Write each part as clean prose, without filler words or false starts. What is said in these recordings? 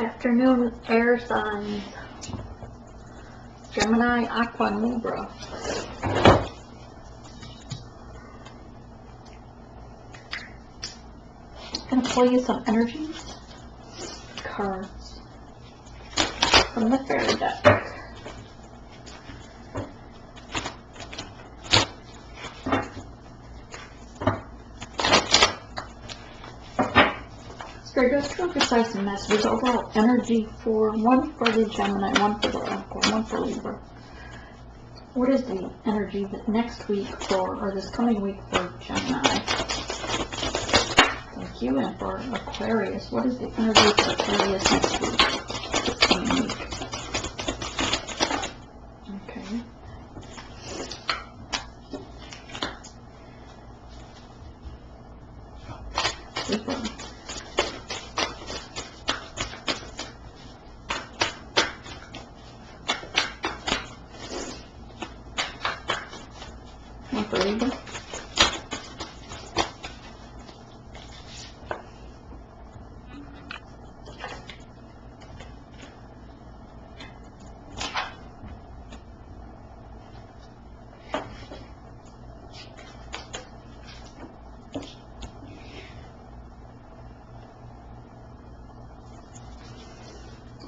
afternoon, air signs. Gemini, Aqua, and Libra. I'm going to pull you some energies. Cards from the fairy deck. Spirit, true precise messages. Overall energy for one for the Gemini, one for the Aqua, one for Libra. What is the energy that next week for, or this coming week for Gemini? Thank you. And for Aquarius, what is the energy for Aquarius next week? This coming week. Okay. Libra. For Libra.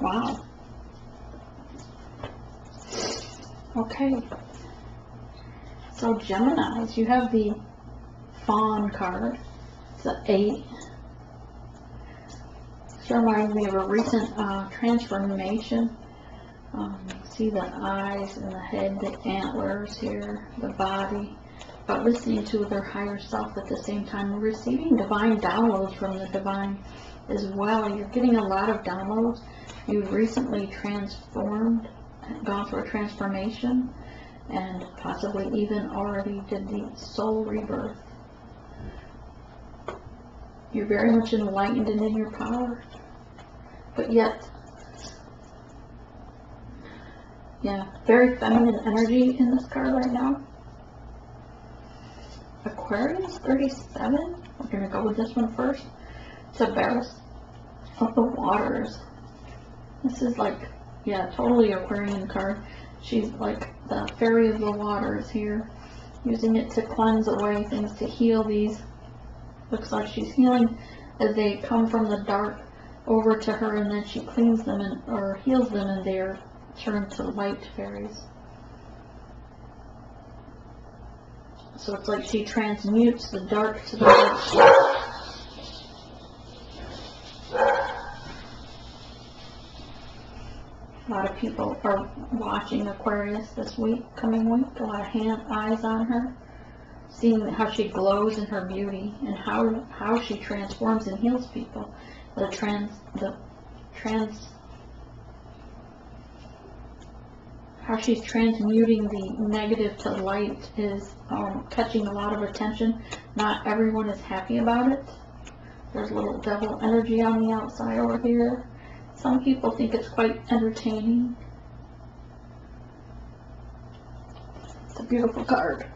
Wow. Okay. So Geminis, you have the Fawn card. It's an 8. This reminds me of a recent transformation. See the eyes and the head, the antlers here, the body, but listening to their higher self at the same time, receiving divine downloads from the divine as well. You're getting a lot of downloads. You've recently transformed, gone through a transformation, and possibly even already did the soul rebirth. You're very much enlightened and in your power, but yet, yeah, very feminine energy in this card right now. Aquarius 37, we're going to go with this one first. Cerberus of the waters. This is like, yeah, totally Aquarian card. She's like the fairy of the waters here, using it to cleanse away things, to heal these. Looks like she's healing as they come from the dark over to her, and then she cleans them or heals them, and they are turned to light fairies. So it's like she transmutes the dark to the light. A lot of people are watching Aquarius this week, coming week. A lot of eyes on her, seeing how she glows in her beauty and how she transforms and heals people. How she's transmuting the negative to light is catching a lot of attention. Not everyone is happy about it. There's a little devil energy on the outside over here. Some people think it's quite entertaining. It's a beautiful card.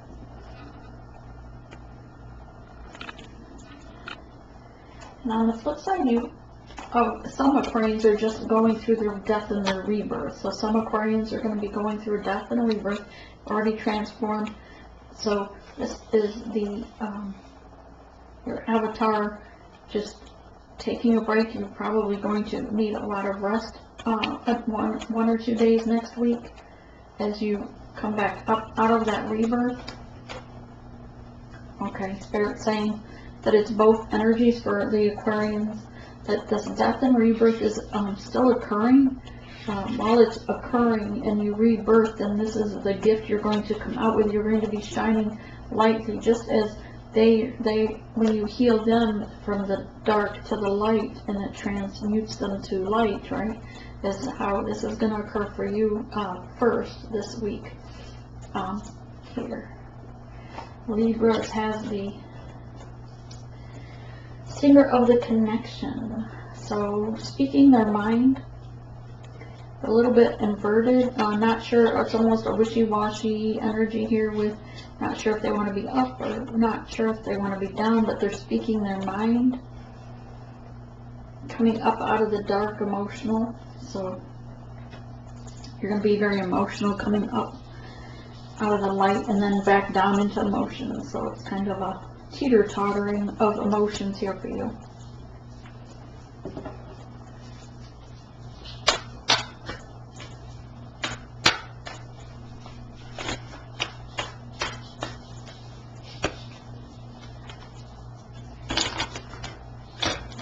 And on the flip side, some Aquarians are just going through their death and their rebirth. So some Aquarians are going to be going through a death and a rebirth, already transformed. So this is the your avatar just taking a break. You're probably going to need a lot of rest at one or 2 days next week as you come back up out of that rebirth. Okay, Spirit saying that it's both energies for the Aquarians, that this death and rebirth is still occurring. While it's occurring and you rebirth, and this is the gift you're going to come out with. You're going to be shining lightly, just as they when you heal them from the dark to the light, and it transmutes them to light, right? This is how this is going to occur for you first this week. Here, Libra has the Singer of the Connection. So speaking their mind, a little bit inverted, not sure, it's almost a wishy-washy energy here with not sure if they want to be up or not sure if they want to be down, but they're speaking their mind. coming up out of the dark emotional. So you're going to be very emotional coming up out of the light and then back down into emotions. So it's kind of a teeter-tottering of emotions here for you.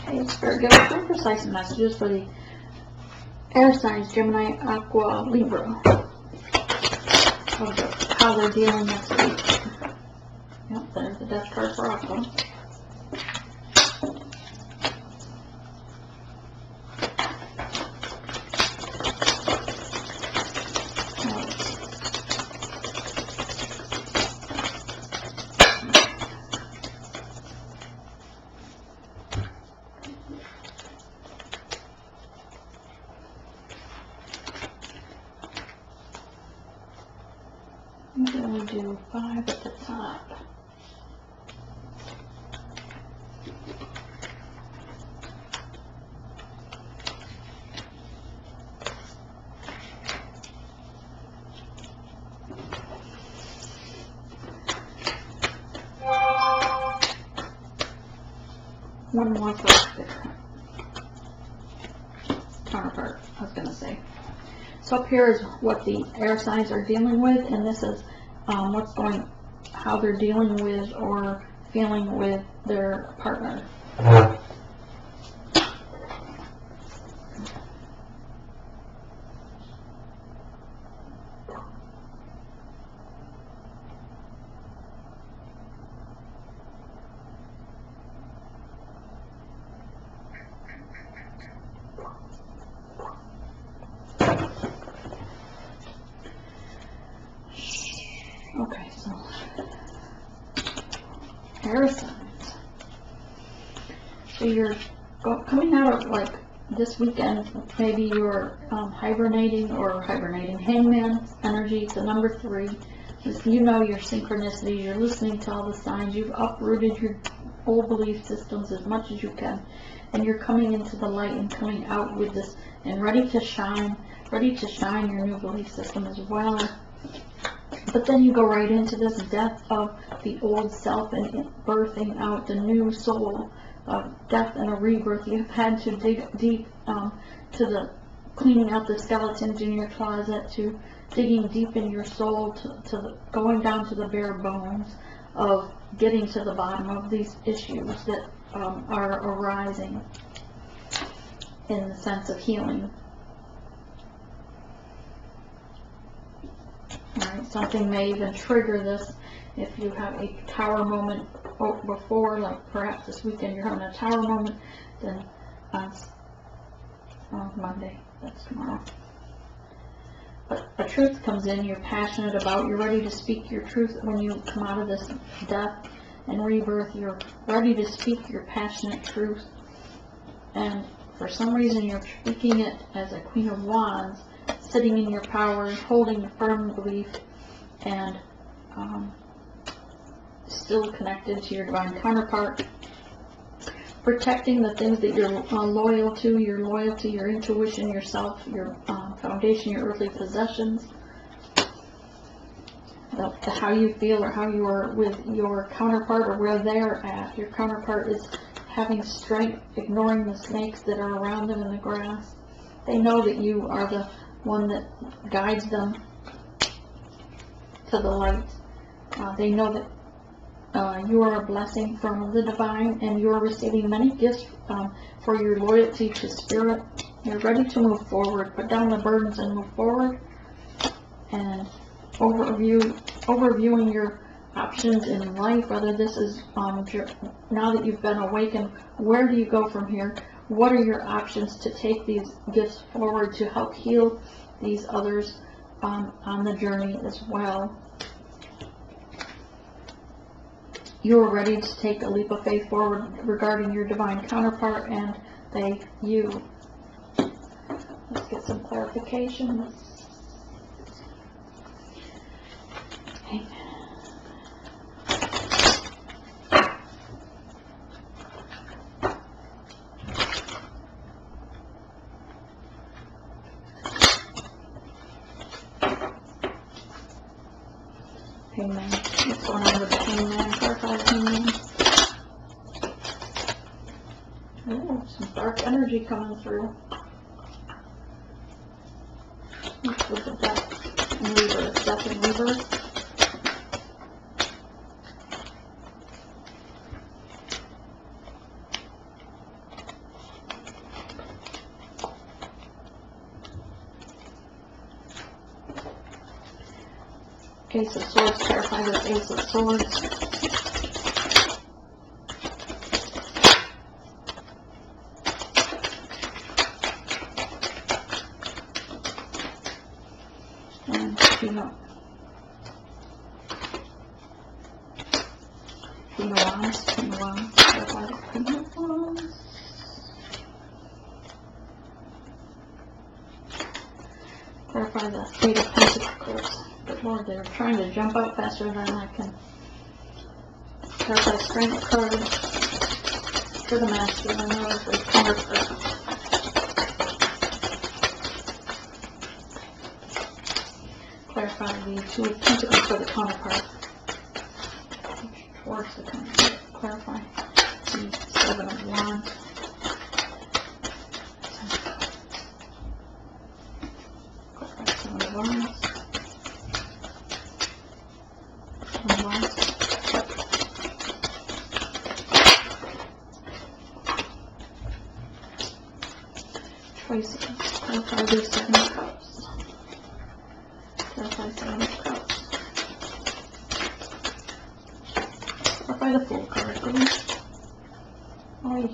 Okay, Spirit, give us some precise messages for the air signs, Gemini, Aqua, Libra, how they're dealing next week. Yep, there's the Death card for Aqua. Then we do 5 at the top. One more for the counterpart, I was going to say. So up here is what the air signs are dealing with, and this is how they're dealing with or feeling with their partner. Okay, so air signs. So you're coming out of, like, this weekend, maybe you're hibernating, hangman energy. It's the number 3. You know your synchronicity. You're listening to all the signs. You've uprooted your old belief systems as much as you can, and you're coming into the light and coming out with this and ready to shine your new belief system as well. But then you go right into this death of the old self and birthing out the new soul, death and a rebirth. You've had to dig deep to the cleaning out the skeletons in your closet, to digging deep in your soul, to going down to the bare bones of getting to the bottom of these issues that are arising in the sense of healing. Right, something may even trigger this if you have a tower moment before, like perhaps this weekend you're having a tower moment, then on Monday, that's tomorrow. But a truth comes in you're passionate about, you're ready to speak your truth when you come out of this death and rebirth. You're ready to speak your passionate truth, and for some reason you're speaking it as a Queen of Wands, sitting in your power, holding a firm belief, and still connected to your divine counterpart, protecting the things that you're loyal to, your loyalty, your intuition, yourself, your foundation, your earthly possessions, how you feel or how you are with your counterpart or where they're at. Your counterpart is having strength, ignoring the snakes that are around them in the grass. They know that you are the one that guides them to the light. They know that you are a blessing from the divine, and you are receiving many gifts for your loyalty to spirit. You're ready to move forward. Put down the burdens and move forward, and overviewing your options in life. Whether this is now that you've been awakened, where do you go from here? What are your options to take these gifts forward to help heal these others on the journey as well? You are ready to take a leap of faith forward regarding your divine counterpart and you. Let's get some clarification. Amen. Hangman. What's going on with the Hangman? Clarify the Hangman. Ooh, some dark energy coming through. Let's look at death and rebirth. Death and rebirth. Ace of Swords, clarify this Ace of Swords. And Queen of Wands, clarify the Queen of Wands. Clarify the Eight of Pentacles. Good Lord, they're trying to jump out faster than I can. Clarify Strength card for the Master. I know it's a counterpart. Clarify the Two of Pentacles for the counterpart. Towards the counterpart. Clarify the Seven of Wands. Clarify Seven of Wands. Choices. Clarify the Seven of Cups. Clarify Seven of Cups. Clarify the Fool card, please. Oi.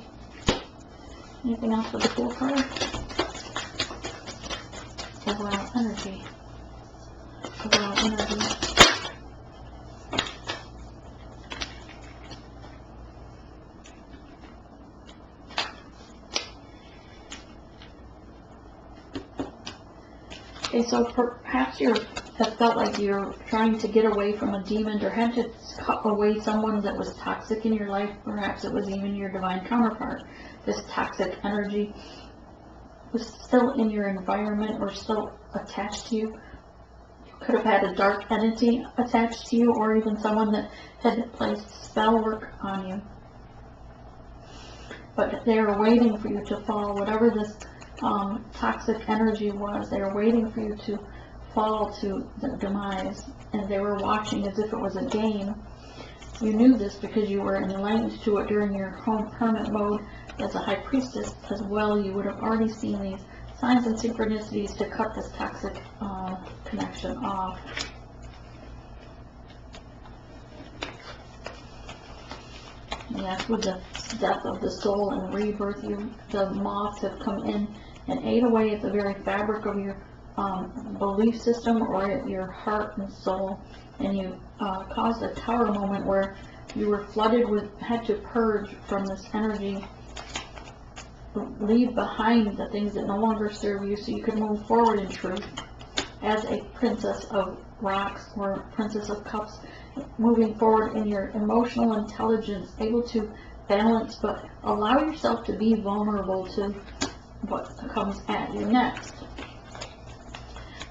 Anything else with the Fool card? Overall energy. Overall energy. Okay, so perhaps you have felt like you're trying to get away from a demon or had to cut away someone that was toxic in your life. Perhaps it was even your divine counterpart. This toxic energy was still in your environment or still attached to you. You could have had a dark entity attached to you, or even someone that had placed spell work on you. But they were waiting for you to fall, whatever this toxic energy was. They were waiting for you to fall to the demise, and they were watching as if it was a game. You knew this because you were enlightened to it during your home hermit mode as a high priestess as well. You would have already seen these signs and synchronicities to cut this toxic connection off. Yes, with the death of the soul and rebirth, the moths have come in and ate away at the very fabric of your belief system or at your heart and soul, and you caused a tower moment where you were flooded with, had to purge from this energy, leave behind the things that no longer serve you so you could move forward in truth as a princess of rocks or princess of cups, moving forward in your emotional intelligence, able to balance, but allow yourself to be vulnerable to what comes at you next.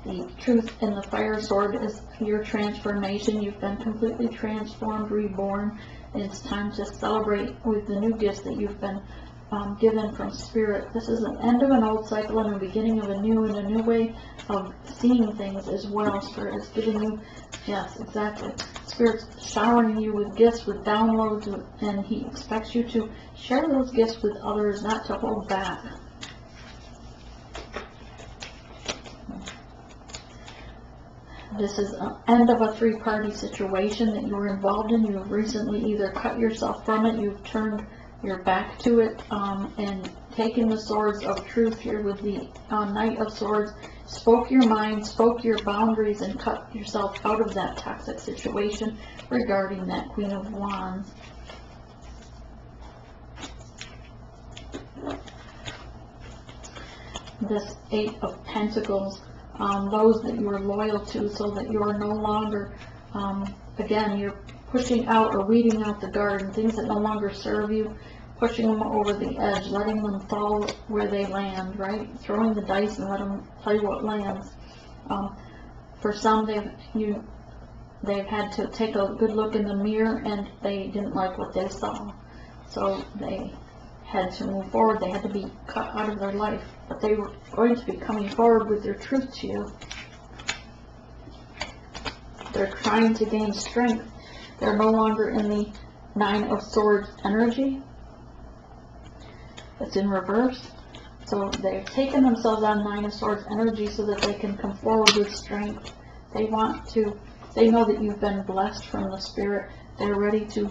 The truth in the fire sword is your transformation. You've been completely transformed, reborn, and it's time to celebrate with the new gifts that you've been given from Spirit. This is an end of an old cycle and a beginning of a new way of seeing things as well. Spirit is giving you, yes, exactly. Spirit's showering you with gifts, with downloads, and He expects you to share those gifts with others, not to hold back. This is an end of a three-party situation that you were involved in. You have recently either cut yourself from it, you've turned your back to it, and taken the swords of truth here with the Knight of Swords, spoke your mind, spoke your boundaries, and cut yourself out of that toxic situation regarding that Queen of Wands. This Eight of Pentacles, those that you are loyal to, so that you are no longer, again, you're pushing out or weeding out the garden, things that no longer serve you, pushing them over the edge, letting them fall where they land, right? Throwing the dice and let them play what lands. For some, you they've had to take a good look in the mirror and they didn't like what they saw. So they had to move forward. They had to be cut out of their life. But they were going to be coming forward with their truth to you. They're trying to gain strength. They're no longer in the Nine of Swords energy. It's in reverse. So they've taken themselves on Nine of Swords energy so that they can come forward with strength. They know that you've been blessed from the Spirit. They're ready to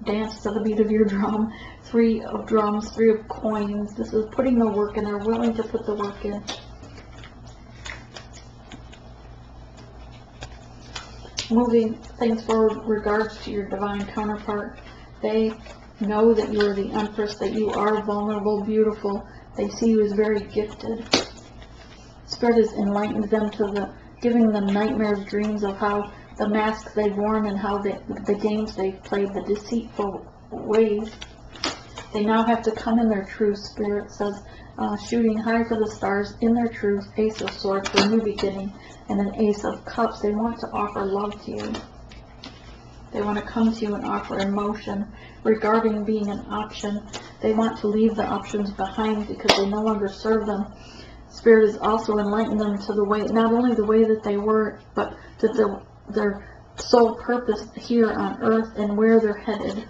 dance to the beat of your drum. 3 of drums, 3 of coins. This is putting the work in. They're willing to put the work in. Moving things forward regards to your divine counterpart. They know that you are the Empress, that you are vulnerable, beautiful. They see you as very gifted. Spirit has enlightened them to giving them nightmares, dreams of how the masks they've worn and how the games they've played, the deceitful ways. They now have to come in their truth. Spirit says, shooting high for the stars in their truth. Ace of Swords for a new beginning, and an Ace of Cups. They want to offer love to you. They want to come to you and offer emotion regarding being an option. They want to leave the options behind because they no longer serve them. Spirit has also enlightened them to the way, not only the way that they were, but to their sole purpose here on earth and where they're headed.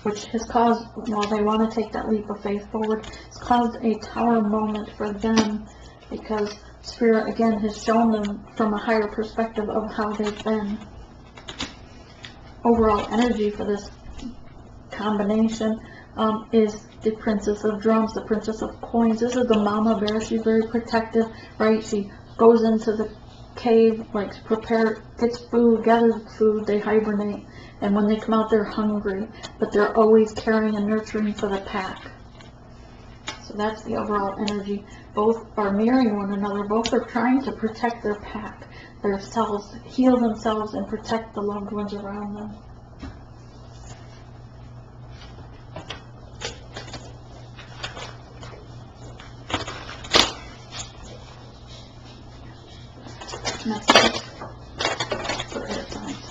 Which has caused, while they want to take that leap of faith forward, it's caused a tower moment for them because Spirit, again, has shown them from a higher perspective of how they've been. Overall energy for this combination is the Princess of Drums, the Princess of Coins. This is the Mama Bear. She's very protective, right? She goes into the cave, like gets food, gathers food, they hibernate, and when they come out, they're hungry, but they're always caring and nurturing for the pack. So that's the overall energy. Both are mirroring one another. Both are trying to protect their pack, their selves, heal themselves, and protect the loved ones around them. And that's it for air signs.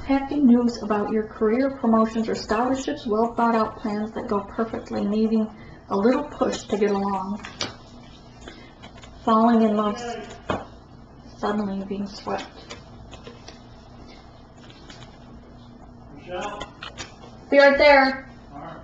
Happy news about your career, promotions, or scholarships, well thought out plans that go perfectly, needing a little push to get along. Falling in love, suddenly being swept. Michelle? Be right there. All right.